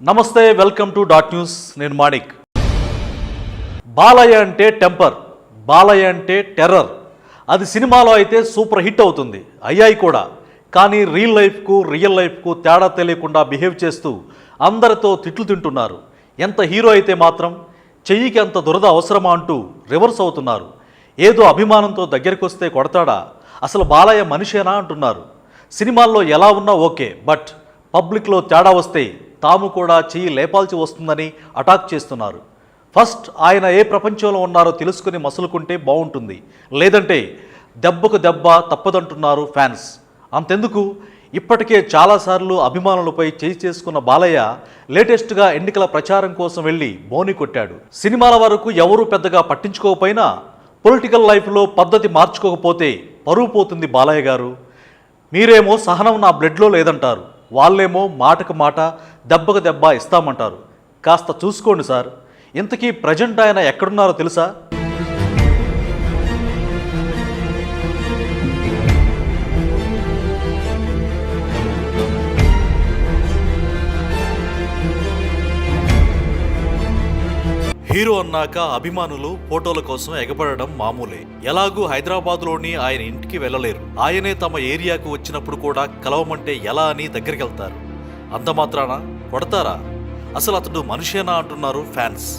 నమస్తే, welcome to dot news. నేను మాణిక్. బాలయ్య అంటే టెంపర్, బాలయ్య అంటే టెర్రర్. అది సినిమాలో అయితే సూపర్ హిట్ అవుతుంది, అయ్యాయి కూడా. కానీ రియల్ లైఫ్కు తేడా తెలియకుండా బిహేవ్ చేస్తూ అందరితో తిట్లు తింటున్నారు. ఎంత హీరో అయితే మాత్రం చెయ్యికి అంత దురద అవసరమా అంటూ రివర్స్ అవుతున్నారు. ఏదో అభిమానంతో దగ్గరికి వస్తే కొడతాడా, అసలు బాలయ్య మనిషేనా అంటున్నారు. సినిమాల్లో ఎలా ఉన్నా ఓకే, బట్ పబ్లిక్లో తేడా వస్తే తాము కూడా చెయ్యి లేపాల్సి వస్తుందని అటాక్ చేస్తున్నారు. ఫస్ట్ ఆయన ఏ ప్రపంచంలో ఉన్నారో తెలుసుకుని మసులుకుంటే బాగుంటుంది, లేదంటే దెబ్బకు దెబ్బ తప్పదంటున్నారు ఫ్యాన్స్. అంతెందుకు, ఇప్పటికే చాలాసార్లు అభిమానులపై చేయి చేసుకున్న బాలయ్య లేటెస్ట్గా ఎన్నికల ప్రచారం కోసం వెళ్ళి బోని కొట్టాడు. సినిమాల వరకు ఎవరూ పెద్దగా పట్టించుకోకపోయినా పొలిటికల్ లైఫ్లో పద్ధతి మార్చుకోకపోతే పరువు పోతుంది బాలయ్య గారు. మీరేమో సహనం నా బ్లడ్లో లేదంటారు, వాళ్ళేమో మాటకు మాట దెబ్బకు దెబ్బ ఇస్తామంటారు. కాస్త చూసుకోండి సార్. ఇంతకీ ప్రజెంట్ ఆయన ఎక్కడున్నారో తెలుసా? హీరో అన్నాక అభిమానులు ఫోటోల కోసం ఎగబడడం మామూలే. ఎలాగూ హైదరాబాద్లోని ఆయన ఇంటికి వెళ్ళలేరు. ఆయనే తమ ఏరియాకు వచ్చినప్పుడు కూడా కలవమంటే ఎలా అని దగ్గరికి వెళ్తారు. అంత మాత్రాన కొడతారా? అసలు అతడు మనిషేనా అంటున్నారు ఫ్యాన్స్.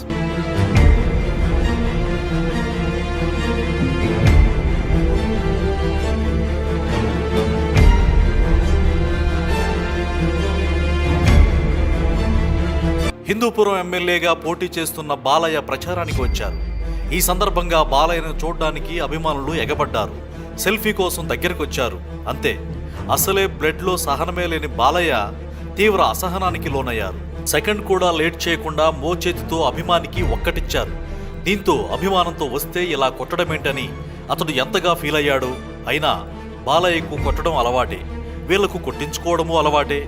హిందూపురం ఎమ్మెల్యేగా పోటీ చేస్తున్న బాలయ్య ప్రచారానికి వచ్చారు. ఈ సందర్భంగా బాలయ్యను చూడడానికి అభిమానులు ఎగబడ్డారు. సెల్ఫీ కోసం దగ్గరకు వచ్చారు. అంతే, అసలే బ్లడ్లో సహనమే లేని బాలయ్య తీవ్ర అసహనానికి లోనయ్యారు. సెకండ్ కూడా లేట్ చేయకుండా మోచేతితో అభిమానికి ఒక్కటిచ్చారు. దీంతో అభిమానంతో వస్తే ఇలా కొట్టడమేంటని అతడు ఎంతగా ఫీల్ అయ్యాడు. అయినా బాలయ్యకు కొట్టడం అలవాటే, వీళ్లకు కొట్టించుకోవడము అలవాటే.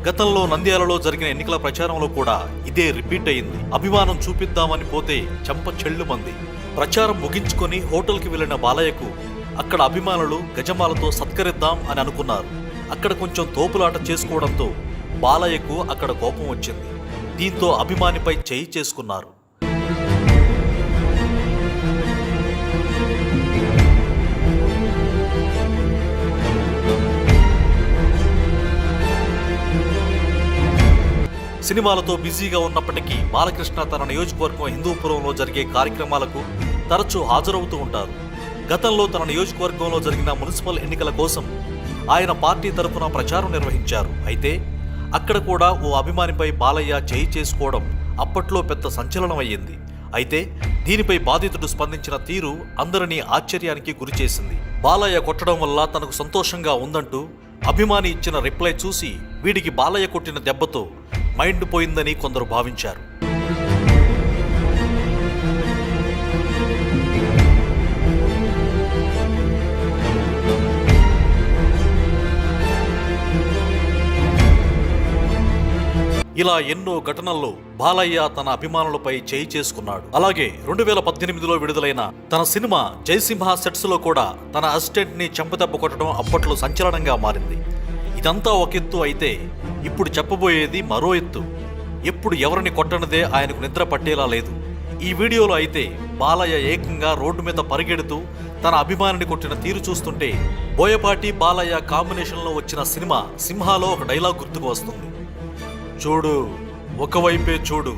గతంలో నంద్యాలలో జరిగిన ఎన్నికల ప్రచారంలో కూడా ఇదే రిపీట్ అయింది. అభిమానం చూపిద్దామని పోతే చెంప చెల్లుమంది. ప్రచారం ముగించుకొని హోటల్కి వెళ్లిన బాలయ్యకు అక్కడ అభిమానులు గజమాలతో సత్కరిద్దాం అని అనుకున్నారు. అక్కడ కొంచెం తోపులాట చేసుకోవడంతో బాలయ్యకు అక్కడ కోపం వచ్చింది. దీంతో అభిమానిపై చేయి చేసుకున్నారు. సినిమాలతో బిజీగా ఉన్నప్పటికీ బాలకృష్ణ తన నియోజకవర్గం హిందూపురంలో జరిగే కార్యక్రమాలకు తరచూ హాజరవుతూ ఉంటారు. గతంలో తన నియోజకవర్గంలో జరిగిన మున్సిపల్ ఎన్నికల కోసం ఆయన పార్టీ తరఫున ప్రచారం నిర్వహించారు. అయితే అక్కడ కూడా ఓ అభిమానిపై బాలయ్య చేయి చేసుకోవడం అప్పట్లో పెద్ద సంచలనం అయ్యింది. అయితే దీనిపై బాధితుడు స్పందించిన తీరు అందరినీ ఆశ్చర్యానికి గురిచేసింది. బాలయ్య కొట్టడం వల్ల తనకు సంతోషంగా ఉందంటూ అభిమాని ఇచ్చిన రిప్లై చూసి వీడికి బాలయ్య కొట్టిన దెబ్బతో మైండ్ పోయిందని కొందరు భావించారు. ఇలా ఎన్నో ఘటనల్లో బాలయ్య తన అభిమానులపై చేయి చేసుకున్నాడు. అలాగే 2018లో విడుదలైన తన సినిమా జయసింహ సెట్స్ లో కూడా తన అసిస్టెంట్ ని చెంపదెబ్బ కొట్టడం అప్పట్లో సంచలనంగా మారింది. ఇదంతా ఒక ఎత్తు అయితే ఇప్పుడు చెప్పబోయేది మరో ఎత్తు. ఎప్పుడు ఎవరిని కొట్టనదే ఆయనకు నిద్ర పట్టేలా లేదు. ఈ వీడియోలో అయితే బాలయ్య ఏకంగా రోడ్డు మీద పరిగెడుతూ తన అభిమానిని కొట్టిన తీరు చూస్తుంటే బోయపాటి బాలయ్య కాంబినేషన్లో వచ్చిన సినిమా సింహాలో ఒక డైలాగ్ గుర్తుకు వస్తుంది. చూడు, ఒకవైపే చూడు,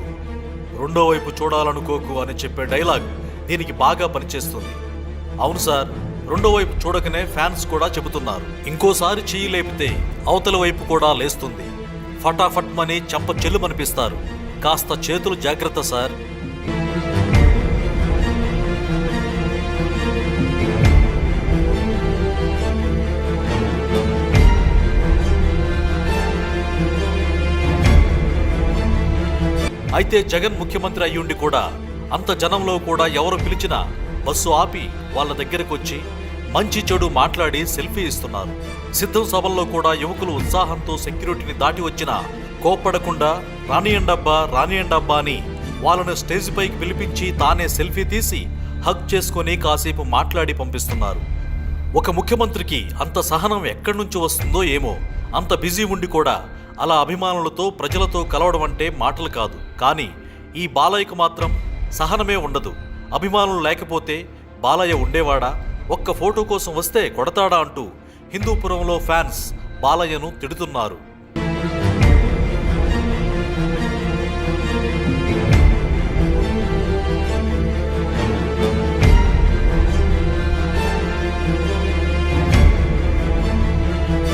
రెండో వైపు చూడాలనుకోకు అని చెప్పే డైలాగ్ దీనికి బాగా పనిచేస్తుంది. అవును సార్, రెండో వైపు చూడకనే ఫ్యాన్స్ కూడా చెబుతున్నారు. ఇంకోసారి చెయ్యి లేపితే అవతల వైపు కూడా లేస్తుంది. ఫటాఫట్ మని చెంప చెల్లుమనిపిస్తారు. కాస్త చేతులు జాగ్రత్త సార్. అయితే జగన్ ముఖ్యమంత్రి అయ్యుండి కూడా అంత జనంలో కూడా ఎవరు పిలిచినా బస్సు ఆపి వాళ్ళ దగ్గరకు వచ్చి మంచి చెడు మాట్లాడి సెల్ఫీ ఇస్తున్నారు. సిద్ధం సభల్లో కూడా యువకులు ఉత్సాహంతో సెక్యూరిటీని దాటి వచ్చినా కోప్పడకుండా రానియండబ్బా అని వాళ్ళను స్టేజ్ పైకి పిలిపించి తానే సెల్ఫీ తీసి హగ్ చేసుకొని కాసేపు మాట్లాడి పంపిస్తున్నారు. ఒక ముఖ్యమంత్రికి అంత సహనం ఎక్కడి నుంచి వస్తుందో ఏమో. అంత బిజీ ఉండి కూడా అలా అభిమానులతో ప్రజలతో కలవడం అంటే మాటలు కాదు. కానీ ఈ బాలయ్యకు మాత్రం సహనమే ఉండదు. అభిమానులు లేకపోతే బాలయ్య ఉండేవాడా? ఒక్క ఫోటో కోసం వస్తే కొడతాడా అంటూ హిందూపురంలో ఫ్యాన్స్ బాలయ్యను తిడుతున్నారు.